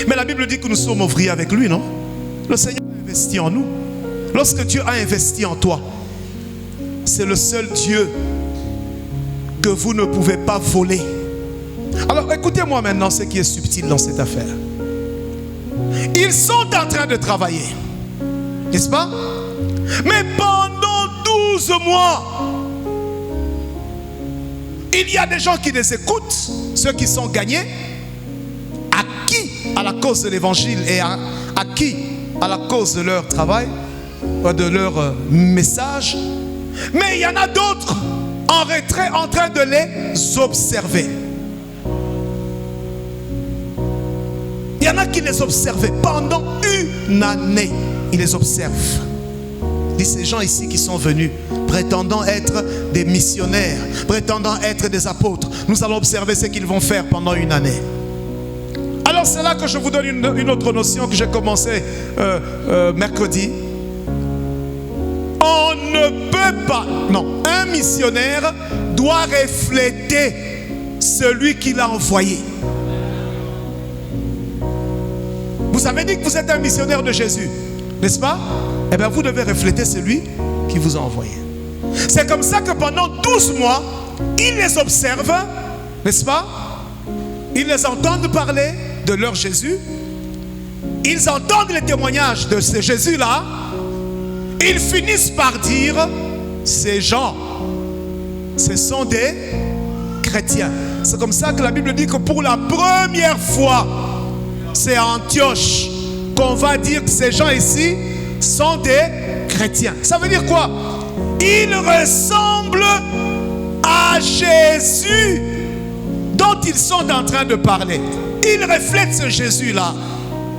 Mais la Bible dit que nous sommes ouvriers avec lui, non? Le Seigneur a investi en nous. Lorsque Dieu a investi en toi, c'est le seul Dieu que vous ne pouvez pas voler. Alors écoutez-moi maintenant ce qui est subtil dans cette affaire. Ils sont en train de travailler, n'est-ce pas? Mais pendant 12 mois, il y a des gens qui les écoutent, ceux qui sont gagnés, acquis à la cause de l'évangile et acquis à la cause de leur travail, de leur message. Mais il y en a d'autres en retrait en train de les observer. Il y en a qui les observaient pendant une année. Ils les observent. Dit ces gens ici qui sont venus prétendant être des missionnaires, prétendant être des apôtres. Nous allons observer ce qu'ils vont faire pendant une année. Alors c'est là que je vous donne une autre notion que j'ai commencé mercredi. On ne peut pas, non, un missionnaire doit refléter celui qui l'a envoyé. Vous avez dit que vous êtes un missionnaire de Jésus, n'est-ce pas? Eh bien, vous devez refléter celui qui vous a envoyé. C'est comme ça que pendant 12 mois, ils les observent, n'est-ce pas? Ils les entendent parler de leur Jésus. Ils entendent les témoignages de ce Jésus-là. Ils finissent par dire, ces gens, ce sont des chrétiens. C'est comme ça que la Bible dit que pour la première fois, c'est à Antioche qu'on va dire que ces gens ici sont des chrétiens. Ça veut dire quoi? Ils ressemblent à Jésus dont ils sont en train de parler. Ils reflètent ce Jésus-là.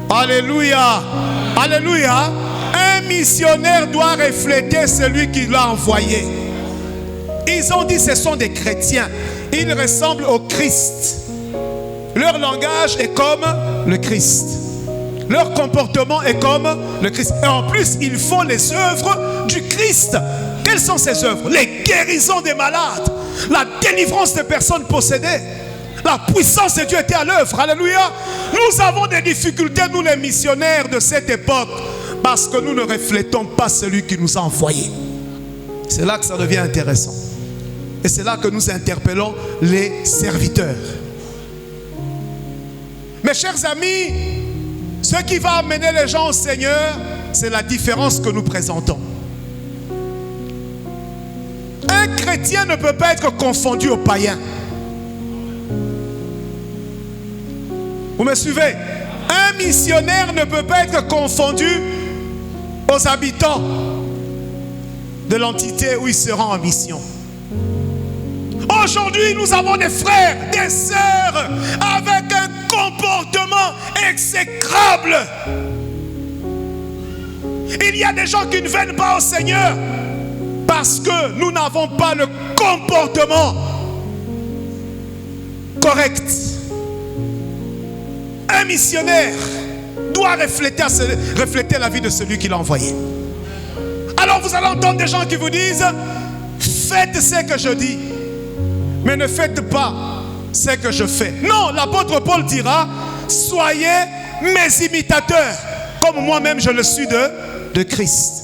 Alléluia. Alléluia. Un missionnaire doit refléter celui qui l'a envoyé. Ils ont dit que ce sont des chrétiens. Ils ressemblent au Christ. Leur langage est comme le Christ. Leur comportement est comme le Christ. Et en plus, ils font les œuvres du Christ. Quelles sont ces œuvres? Les guérisons des malades, la délivrance des personnes possédées. La puissance de Dieu était à l'œuvre. Alléluia. Nous avons des difficultés, nous les missionnaires de cette époque, parce que nous ne reflétons pas celui qui nous a envoyés. C'est là que ça devient intéressant. Et c'est là que nous interpellons les serviteurs. Mes chers amis, ce qui va amener les gens au Seigneur, c'est la différence que nous présentons. Un chrétien ne peut pas être confondu aux païens. Vous me suivez? Un missionnaire ne peut pas être confondu aux habitants de l'entité où il se rend en mission. Aujourd'hui, nous avons des frères, des sœurs avec un comportement exécrable. Il y a des gens qui ne viennent pas au Seigneur parce que nous n'avons pas le comportement correct. Un missionnaire doit refléter la vie de celui qui l'a envoyé. Alors vous allez entendre des gens qui vous disent: faites ce que je dis, mais ne faites pas ce que je fais. Non, l'apôtre Paul dira: soyez mes imitateurs, comme moi-même je le suis de Christ.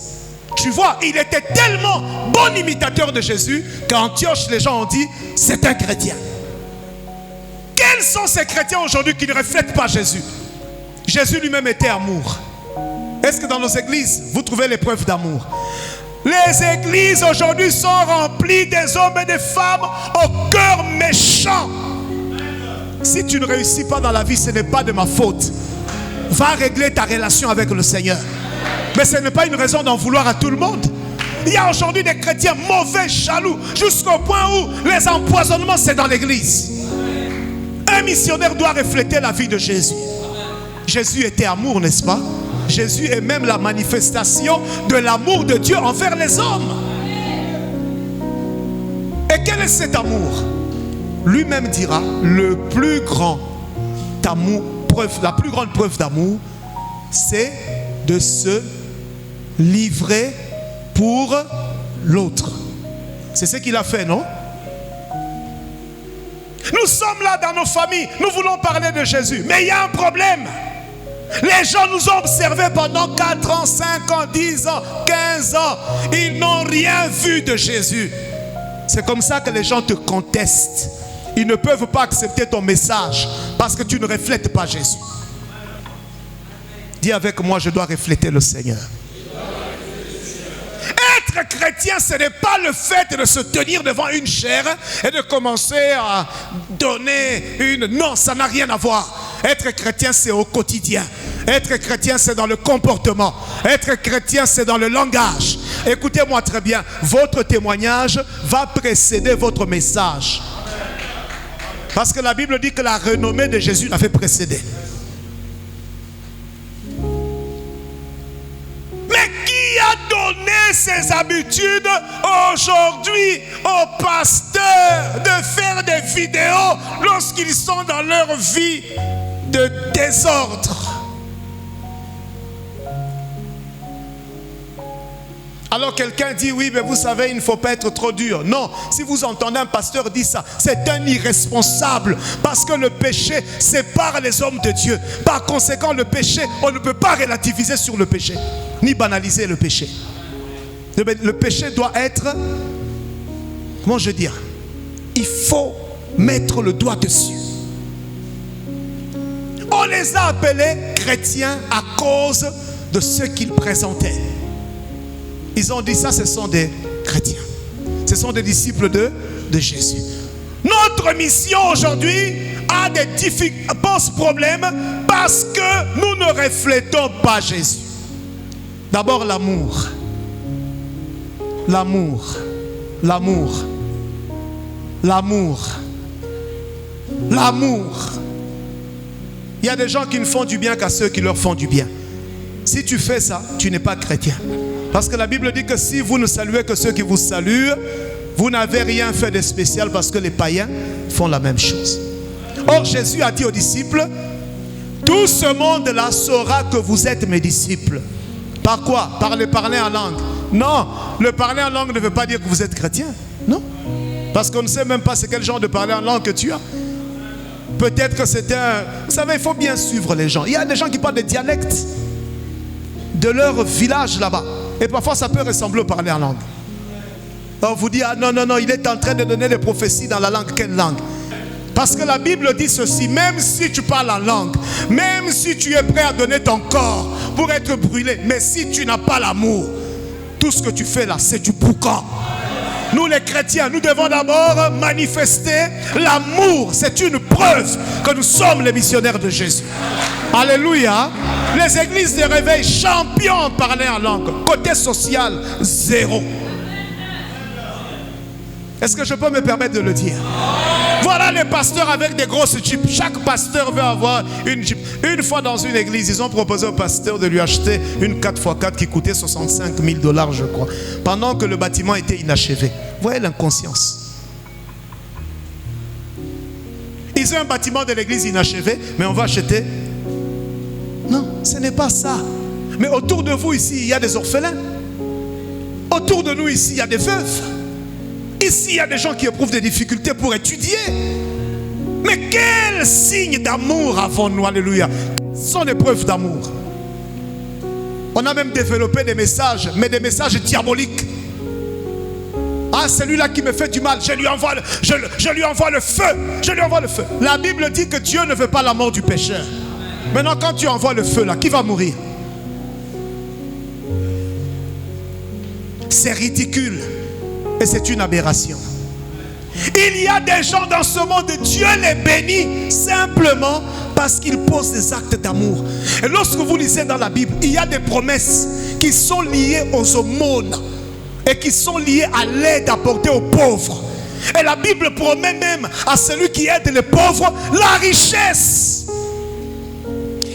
Tu vois, il était tellement bon imitateur de Jésus qu'à Antioche, les gens ont dit: c'est un chrétien. Quels sont ces chrétiens aujourd'hui qui ne reflètent pas Jésus? Jésus lui-même était amour. Est-ce que dans nos églises, vous trouvez les preuves d'amour? Les églises aujourd'hui sont remplies des hommes et des femmes au cœur méchant. Si tu ne réussis pas dans la vie, ce n'est pas de ma faute. Va régler ta relation avec le Seigneur. Mais ce n'est pas une raison d'en vouloir à tout le monde. Il y a aujourd'hui des chrétiens mauvais, jaloux, jusqu'au point où les empoisonnements, c'est dans l'église. Un missionnaire doit refléter la vie de Jésus. Jésus était amour, n'est-ce pas? Jésus est même la manifestation de l'amour de Dieu envers les hommes. Et quel est cet amour? Lui-même dira: le plus grand amour, la plus grande preuve d'amour, c'est de se livrer pour l'autre. C'est ce qu'il a fait, non? Nous sommes là dans nos familles, nous voulons parler de Jésus, mais il y a un problème. Les gens nous ont observés pendant 4 ans, 5 ans, 10 ans, 15 ans. Ils n'ont rien vu de Jésus. C'est comme ça que les gens te contestent. Ils ne peuvent pas accepter ton message parce que tu ne reflètes pas Jésus. Dis avec moi, je dois refléter le Seigneur. Être chrétien, ce n'est pas le fait de se tenir devant une chaire et de commencer à donner une... Non, ça n'a rien à voir. Être chrétien, c'est au quotidien. Être chrétien, c'est dans le comportement. Être chrétien, c'est dans le langage. Écoutez-moi très bien. Votre témoignage va précéder votre message. Parce que la Bible dit que la renommée de Jésus l'avait précédé. Mais qui a donné ces habitudes aujourd'hui aux pasteurs de faire des vidéos lorsqu'ils sont dans leur vie de désordre? Alors quelqu'un dit oui, mais vous savez, il ne faut pas être trop dur. Non, si vous entendez un pasteur dire ça, c'est un irresponsable. Parce que le péché sépare les hommes de Dieu. Par conséquent, le péché, on ne peut pas relativiser sur le péché, ni banaliser le péché. Le péché doit être, comment je veux dire, il faut mettre le doigt dessus. On les a appelés chrétiens à cause de ce qu'ils présentaient. Ils ont dit ça, ce sont des chrétiens. Ce sont des disciples de Jésus. Notre mission aujourd'hui a des difficultés, pose problème parce que nous ne reflétons pas Jésus. D'abord l'amour. L'amour. L'amour. L'amour. L'amour. Il y a des gens qui ne font du bien qu'à ceux qui leur font du bien. Si tu fais ça, tu n'es pas chrétien. Parce que la Bible dit que si vous ne saluez que ceux qui vous saluent, vous n'avez rien fait de spécial parce que les païens font la même chose. Or, Jésus a dit aux disciples, tout ce monde-là saura que vous êtes mes disciples. Par quoi? Par le parler en langue. Non, le parler en langue ne veut pas dire que vous êtes chrétien. Non. Parce qu'on ne sait même pas c'est quel genre de parler en langue que tu as. Peut-être que c'était un... Vous savez, il faut bien suivre les gens. Il y a des gens qui parlent des dialectes de leur village là-bas. Et parfois, ça peut ressembler au parler en langue. On vous dit, ah non, non, non, il est en train de donner des prophéties dans la langue. Quelle langue? Parce que la Bible dit ceci, même si tu parles en langue, même si tu es prêt à donner ton corps pour être brûlé, mais si tu n'as pas l'amour, tout ce que tu fais là, c'est du boucan. Nous les chrétiens, nous devons d'abord manifester l'amour. C'est une preuve que nous sommes les missionnaires de Jésus. Alléluia. Les églises de réveil, champions en parler en langue. Côté social, zéro. Est-ce que je peux me permettre de le dire? Voilà les pasteurs avec des grosses jeeps. Chaque pasteur veut avoir une jeep. Une fois dans une église, ils ont proposé au pasteur de lui acheter une 4x4 qui coûtait 65 000 $, je crois. Pendant que le bâtiment était inachevé. Voyez l'inconscience. Ils ont un bâtiment de l'église inachevé, mais on va acheter. Non, ce n'est pas ça. Mais autour de vous ici, il y a des orphelins. Autour de nous ici, il y a des veuves. Ici, il y a des gens qui éprouvent des difficultés pour étudier. Mais quel signe d'amour avons-nous? Alléluia. Ce sont des preuves d'amour. On a même développé des messages, mais des messages diaboliques. Ah, celui-là qui me fait du mal, je lui envoie le feu. Je lui envoie le feu. La Bible dit que Dieu ne veut pas la mort du pécheur. Maintenant, quand tu envoies le feu là, qui va mourir? C'est ridicule. Et c'est une aberration. Il y a des gens dans ce monde, Dieu les bénit simplement parce qu'ils posent des actes d'amour. Et lorsque vous lisez dans la Bible, il y a des promesses qui sont liées aux aumônes et qui sont liées à l'aide apportée aux pauvres. Et la Bible promet même à celui qui aide les pauvres la richesse.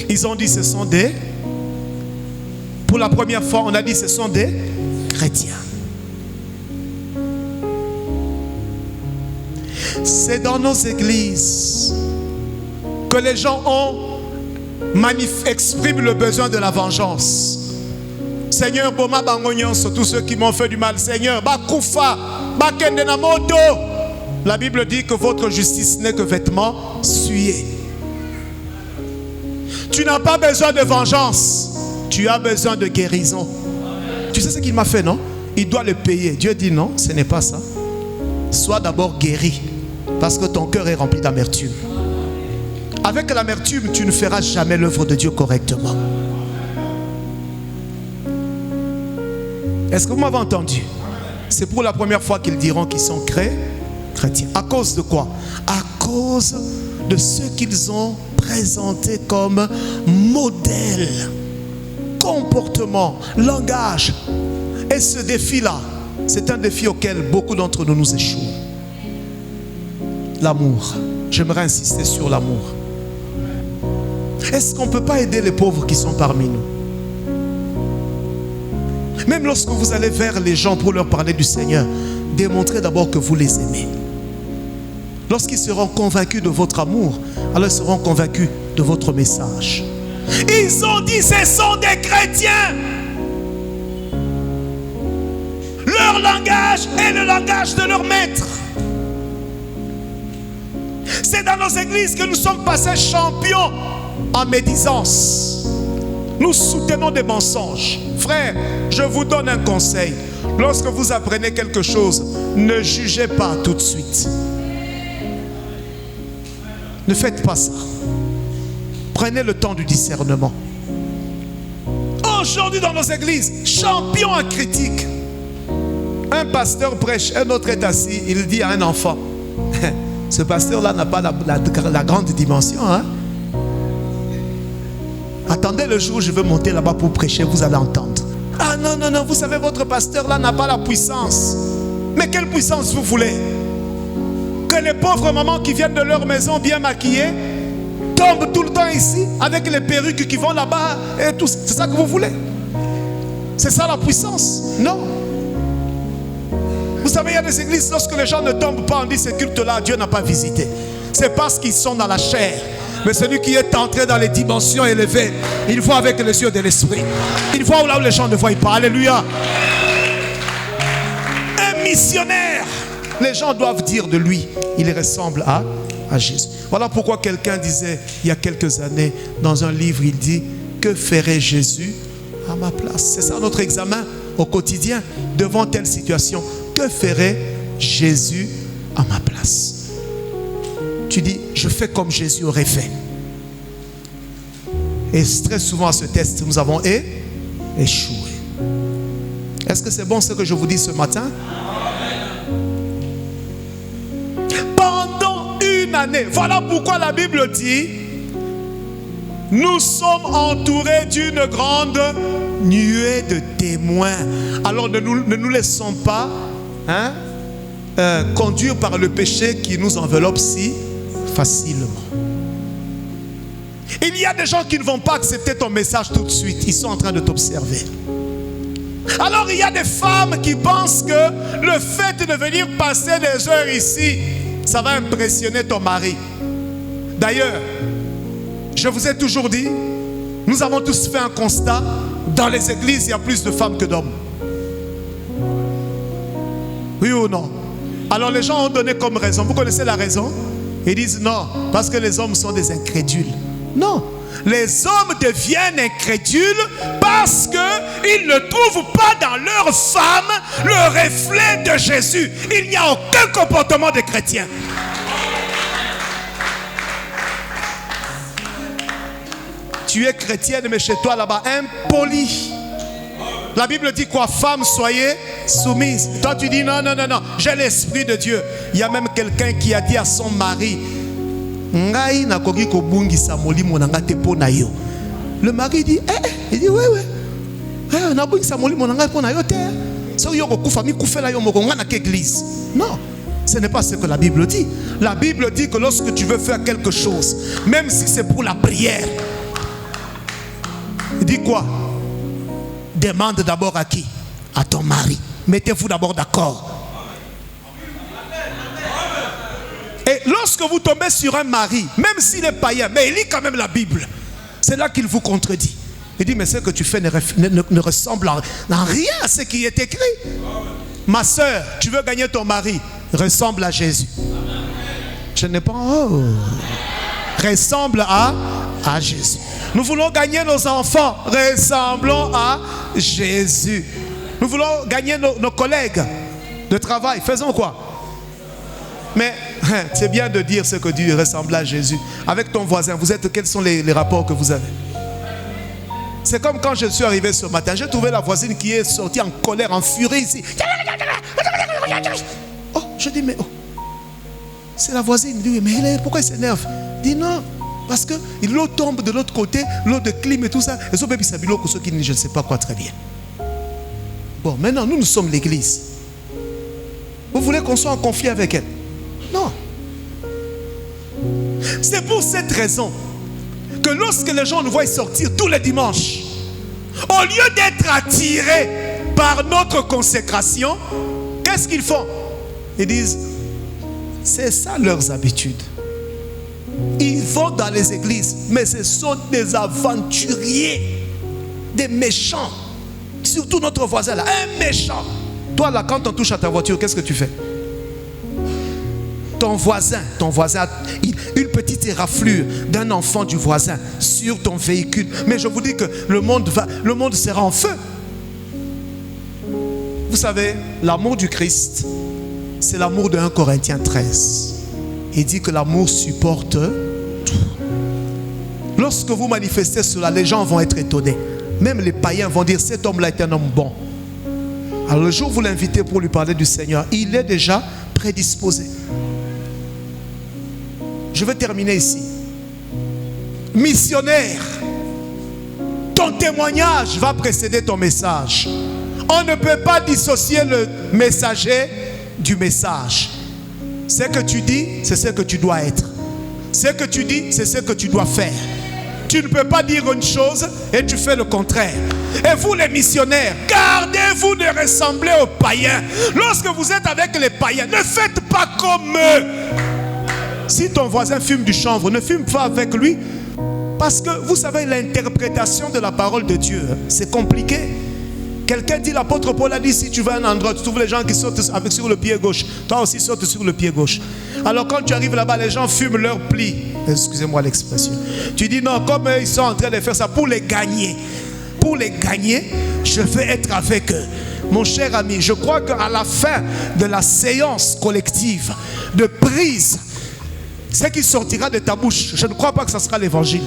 Ils ont dit ce sont des... Pour la première fois, on a dit ce sont des chrétiens. C'est dans nos églises que les gens expriment le besoin de la vengeance. Seigneur, Boma Bangonyons, tous ceux qui m'ont fait du mal. Seigneur, Bakoufa, Bakendenamoto. La Bible dit que votre justice n'est que vêtement souillé. Tu n'as pas besoin de vengeance. Tu as besoin de guérison. Tu sais ce qu'il m'a fait, non? Il doit le payer. Dieu dit non, ce n'est pas ça. Sois d'abord guéri. Parce que ton cœur est rempli d'amertume. Avec l'amertume, tu ne feras jamais l'œuvre de Dieu correctement. Est-ce que vous m'avez entendu? C'est pour la première fois qu'ils diront qu'ils sont chrétiens. À cause de quoi? À cause de ce qu'ils ont présenté comme modèle, comportement, langage. Et ce défi-là, c'est un défi auquel beaucoup d'entre nous échouons. L'amour. J'aimerais insister sur l'amour. Est-ce qu'on ne peut pas aider les pauvres qui sont parmi nous? Même lorsque vous allez vers les gens pour leur parler du Seigneur, démontrez d'abord que vous les aimez. Lorsqu'ils seront convaincus de votre amour, alors ils seront convaincus de votre message. Ils ont dit ce sont des chrétiens. Leur langage est le langage de leur maître. C'est dans nos églises que nous sommes passés champions en médisance. Nous soutenons des mensonges. Frère, je vous donne un conseil. Lorsque vous apprenez quelque chose, ne jugez pas tout de suite. Ne faites pas ça. Prenez le temps du discernement. Aujourd'hui dans nos églises, champion en critique. Un pasteur prêche, un autre est assis, il dit à un enfant, ce pasteur-là n'a pas la grande dimension. Hein? Attendez le jour où je vais monter là-bas pour prêcher, vous allez entendre. Ah non, non, non, vous savez, votre pasteur-là n'a pas la puissance. Mais quelle puissance vous voulez? Que les pauvres mamans qui viennent de leur maison bien maquillées tombent tout le temps ici avec les perruques qui vont là-bas et tout. C'est ça que vous voulez? C'est ça la puissance? Non. Vous savez, il y a des églises, lorsque les gens ne tombent pas, on dit ce culte-là, Dieu n'a pas visité. C'est parce qu'ils sont dans la chair. Mais celui qui est entré dans les dimensions élevées, il voit avec les yeux de l'esprit. Il voit là où les gens ne voient pas. Alléluia. Un missionnaire, les gens doivent dire de lui, il ressemble à Jésus. Voilà pourquoi quelqu'un disait, il y a quelques années, dans un livre, il dit, que ferait Jésus à ma place? C'est ça notre examen au quotidien, devant telle situation. Que ferait Jésus à ma place? Tu dis, je fais comme Jésus aurait fait. Et très souvent à ce test, nous avons échoué. Est-ce que c'est bon ce que je vous dis ce matin? Pendant une année, voilà pourquoi la Bible dit, nous sommes entourés d'une grande nuée de témoins. Alors ne nous laissons pas conduire par le péché qui nous enveloppe si facilement. Il y a des gens qui ne vont pas accepter ton message tout de suite. Ils sont en train de t'observer. Alors il y a des femmes qui pensent que le fait de venir passer des heures ici, ça va impressionner ton mari. D'ailleurs, je vous ai toujours dit, nous avons tous fait un constat. Dans les églises, il y a plus de femmes que d'hommes. Oui ou non? Alors les gens ont donné comme raison. Vous connaissez la raison? Ils disent non, parce que les hommes sont des incrédules. Non, les hommes deviennent incrédules parce qu'ils ne trouvent pas dans leur femme le reflet de Jésus. Il n'y a aucun comportement de chrétien. Tu es chrétienne, mais chez toi là-bas, impoli. La Bible dit quoi? Femmes, soyez soumises. Toi tu dis non, non, non, non, j'ai l'esprit de Dieu. Il y a même quelqu'un qui a dit à son mari, le mari dit, il dit, oui, oui. Non, ce n'est pas ce que la Bible dit. La Bible dit que lorsque tu veux faire quelque chose, même si c'est pour la prière, il dit quoi? Demande d'abord à qui? À ton mari. Mettez-vous d'abord d'accord. Et lorsque vous tombez sur un mari, même s'il est païen, mais il lit quand même la Bible, c'est là qu'il vous contredit. Il dit, mais ce que tu fais ne ressemble en rien à ce qui est écrit. Ma soeur, tu veux gagner ton mari, ressemble à Jésus. Je n'ai pas... ressemble à Jésus. Nous voulons gagner nos enfants. Ressemblons à Jésus. Nous voulons gagner nos collègues de travail. Faisons quoi? Mais c'est bien de dire ce que Dieu ressemble à Jésus. Avec ton voisin, quels sont les rapports que vous avez? C'est comme quand je suis arrivé ce matin. J'ai trouvé la voisine qui est sortie en colère, en furie ici. Oh, je dis, mais oh, c'est la voisine. Il dit, mais pourquoi il s'énerve? Il dit non, parce que l'eau tombe de l'autre côté, l'eau de clim et tout ça. Et ce bébé s'habille l'eau, ceux qui je ne sais pas quoi très bien. Bon, maintenant, nous sommes l'église. Vous voulez qu'on soit en conflit avec elle? Non. C'est pour cette raison que lorsque les gens nous voient sortir tous les dimanches, au lieu d'être attirés par notre consécration, qu'est-ce qu'ils font? Ils disent, c'est ça leurs habitudes. Ils vont dans les églises, mais ce sont des aventuriers, des méchants. Surtout notre voisin là, un méchant. Toi là, quand on touche à ta voiture, qu'est-ce que tu fais? Ton voisin a une petite éraflure d'un enfant du voisin sur ton véhicule. Mais je vous dis que le monde sera en feu. Vous savez, l'amour du Christ, c'est l'amour de 1 Corinthiens 13. Il dit que l'amour supporte tout. Lorsque vous manifestez cela, les gens vont être étonnés. Même les païens vont dire, cet homme-là est un homme bon. Alors le jour où vous l'invitez pour lui parler du Seigneur, il est déjà prédisposé. Je vais terminer ici. Missionnaire, ton témoignage va précéder ton message. On ne peut pas dissocier le messager du message. Ce que tu dis, c'est ce que tu dois être. Ce que tu dis, c'est ce que tu dois faire. Tu ne peux pas dire une chose et tu fais le contraire. Et vous les missionnaires, gardez-vous de ressembler aux païens. Lorsque vous êtes avec les païens, ne faites pas comme eux. Si ton voisin fume du chanvre, ne fume pas avec lui. Parce que vous savez, l'interprétation de la parole de Dieu, c'est compliqué. Quelqu'un dit, l'apôtre Paul a dit, si tu vas à un endroit, tu trouves les gens qui sautent sur le pied gauche. Toi aussi saute sur le pied gauche. Alors quand tu arrives là-bas, les gens fument leurs plis. Excusez-moi l'expression. Tu dis non, comme ils sont en train de faire ça pour les gagner. Pour les gagner, je vais être avec eux. Mon cher ami, je crois qu'à la fin de la séance collective de prise, ce qui sortira de ta bouche, je ne crois pas que ce sera l'évangile.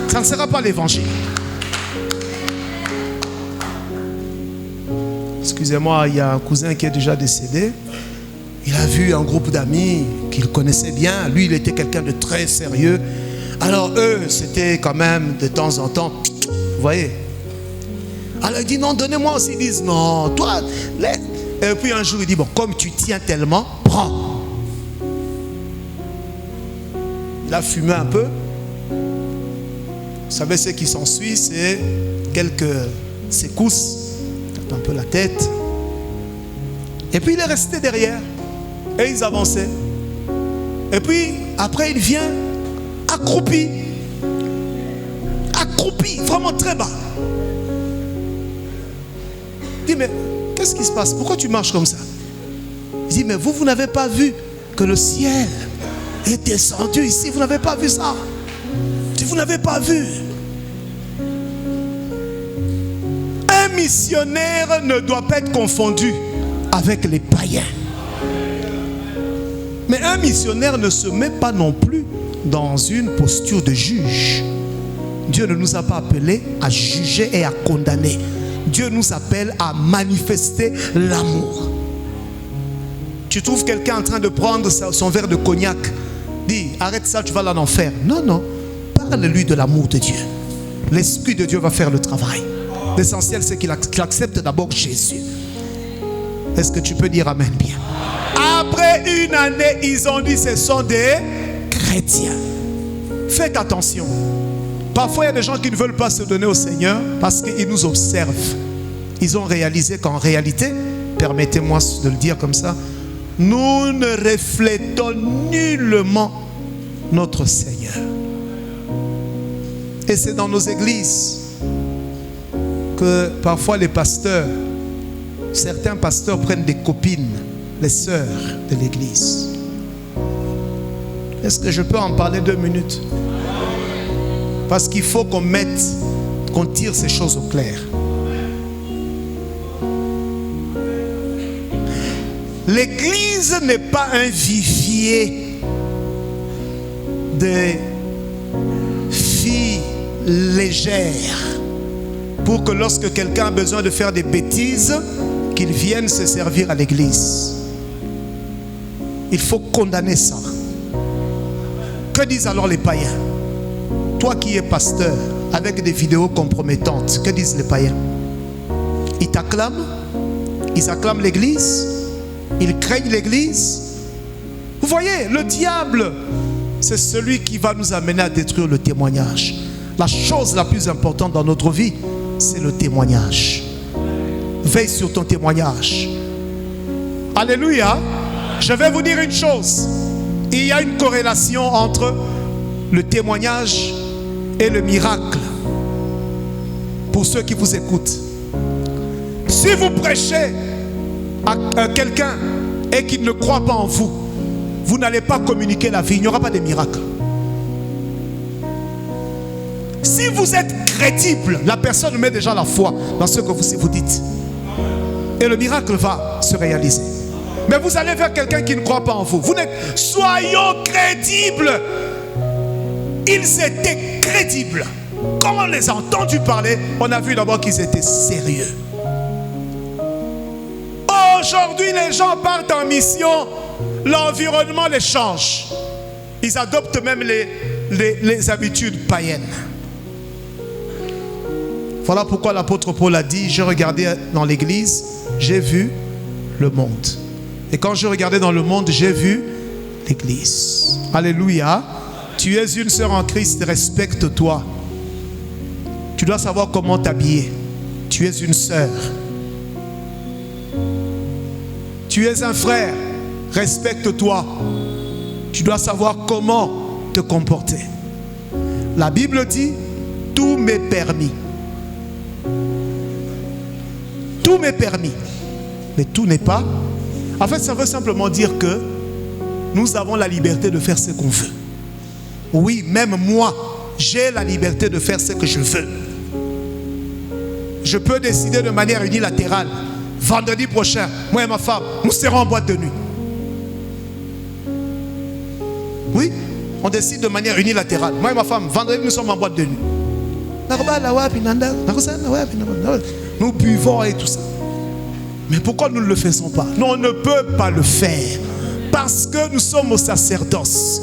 Ça ne sera pas l'évangile. Excusez-moi, il y a un cousin qui est déjà décédé. Il a vu un groupe d'amis qu'il connaissait bien. Lui, il était quelqu'un de très sérieux. Alors eux, c'était quand même de temps en temps, vous voyez. Alors il dit non, donnez-moi aussi. Ils disent non, toi, laisse. Et puis un jour, il dit, bon, comme tu tiens tellement, prends. Il a fumé un peu. Vous savez, ce qui s'ensuit, c'est quelques secousses, un peu la tête. Et puis, il est resté derrière. Et ils avançaient. Et puis, après, il vient accroupi. Accroupi, vraiment très bas. Il dit, mais qu'est-ce qui se passe? Pourquoi tu marches comme ça? Il dit, mais vous n'avez pas vu que le ciel est descendu ici? Vous n'avez pas vu ça? Vous n'avez pas vu? Un missionnaire ne doit pas être confondu avec les païens. Mais un missionnaire ne se met pas non plus dans une posture de juge. Dieu ne nous a pas appelés à juger et à condamner. Dieu nous appelle à manifester l'amour. Tu trouves quelqu'un en train de prendre son verre de cognac. Dis, arrête ça, tu vas là en enfer. Non, non. Parle-lui de l'amour de Dieu. L'Esprit de Dieu va faire le travail. L'essentiel, c'est qu'il accepte d'abord Jésus. Est-ce que tu peux dire amen bien? Après une année, ils ont dit ce sont des chrétiens. Faites attention. Parfois, il y a des gens qui ne veulent pas se donner au Seigneur parce qu'ils nous observent. Ils ont réalisé qu'en réalité, permettez-moi de le dire comme ça, nous ne reflétons nullement notre Seigneur. Et c'est dans nos églises que parfois les pasteurs, certains pasteurs prennent des copines, les sœurs de l'église. Est-ce que je peux en parler 2 minutes? Parce qu'il faut qu'on tire ces choses au clair. L'église n'est pas un vivier de filles légères pour que lorsque quelqu'un a besoin de faire des bêtises, qu'il vienne se servir à l'église. Il faut condamner ça. Que disent alors les païens? Toi qui es pasteur avec des vidéos compromettantes, que disent les païens? Ils t'acclament, ils acclament l'église, ils craignent l'église. Vous voyez, le diable, c'est celui qui va nous amener à détruire le témoignage. La chose la plus importante dans notre vie, c'est le témoignage. Veille sur ton témoignage. Alléluia. Je vais vous dire une chose. Il y a une corrélation entre le témoignage et le miracle. Pour ceux qui vous écoutent. Si vous prêchez à quelqu'un et qu'il ne croit pas en vous, vous n'allez pas communiquer la vie. Il n'y aura pas de miracle. Si vous êtes crédible, la personne met déjà la foi dans ce que vous dites. Et le miracle va se réaliser. Mais vous allez vers quelqu'un qui ne croit pas en vous. Soyons crédibles. Ils étaient crédibles. Quand on les a entendus parler, on a vu d'abord qu'ils étaient sérieux. Aujourd'hui, les gens partent en mission. L'environnement les change. Ils adoptent même les habitudes païennes. Voilà pourquoi l'apôtre Paul a dit, je regardais dans l'église, j'ai vu le monde. Et quand je regardais dans le monde, j'ai vu l'église. Alléluia. Tu es une sœur en Christ, respecte-toi. Tu dois savoir comment t'habiller. Tu es une sœur. Tu es un frère, respecte-toi. Tu dois savoir comment te comporter. La Bible dit, tout m'est permis. Tout m'est permis. Mais tout n'est pas. En fait, ça veut simplement dire que nous avons la liberté de faire ce qu'on veut. Oui, même moi, j'ai la liberté de faire ce que je veux. Je peux décider de manière unilatérale. Vendredi prochain, moi et ma femme, nous serons en boîte de nuit. Oui, on décide de manière unilatérale. Moi et ma femme, vendredi, nous sommes en boîte de nuit. Nous buvons et tout ça. Mais pourquoi nous ne le faisons pas? Non, on ne peut pas le faire. Parce que nous sommes au sacerdoce.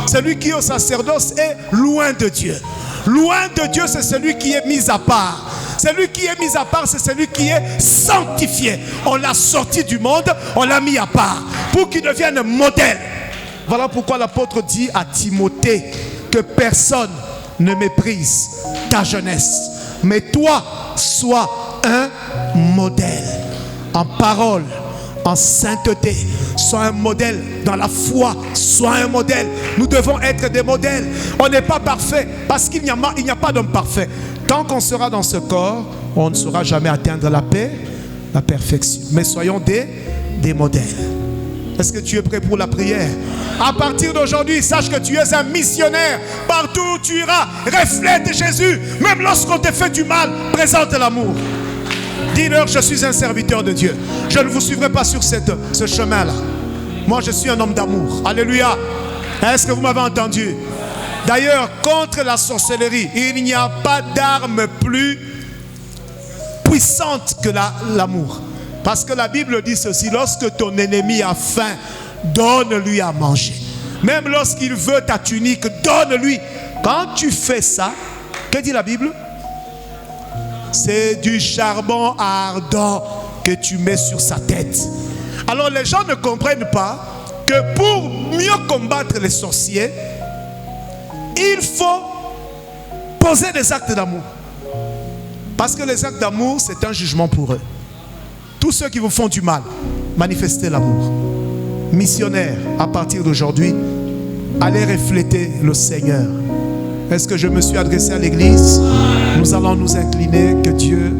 Celui qui est au sacerdoce est loin de Dieu. Loin de Dieu, c'est celui qui est mis à part. Celui qui est mis à part, c'est celui qui est sanctifié. On l'a sorti du monde, on l'a mis à part. Pour qu'il devienne modèle. Voilà pourquoi l'apôtre dit à Timothée que personne ne méprise ta jeunesse. Mais toi, sois un modèle. En parole, en sainteté. Sois un modèle dans la foi. Sois un modèle. Nous devons être des modèles. On n'est pas parfait parce qu'il n'y a pas d'homme parfait. Tant qu'on sera dans ce corps, on ne saura jamais atteindre la paix, la perfection. Mais soyons des modèles. Est-ce que tu es prêt pour la prière? À partir d'aujourd'hui, sache que tu es un missionnaire. Partout où tu iras, reflète Jésus. Même lorsqu'on te fait du mal, présente l'amour. Dis-leur, je suis un serviteur de Dieu. Je ne vous suivrai pas sur ce chemin-là. Moi, je suis un homme d'amour. Alléluia. Est-ce que vous m'avez entendu? D'ailleurs, contre la sorcellerie, il n'y a pas d'arme plus puissante que l'amour. Parce que la Bible dit ceci, lorsque ton ennemi a faim, donne-lui à manger. Même lorsqu'il veut ta tunique, donne-lui. Quand tu fais ça, que dit la Bible? C'est du charbon ardent que tu mets sur sa tête. Alors les gens ne comprennent pas que pour mieux combattre les sorciers, il faut poser des actes d'amour. Parce que les actes d'amour, c'est un jugement pour eux. Tous ceux qui vous font du mal, manifestez l'amour. Missionnaires, à partir d'aujourd'hui, allez refléter le Seigneur. Est-ce que je me suis adressé à l'église? Nous allons nous incliner. Que Dieu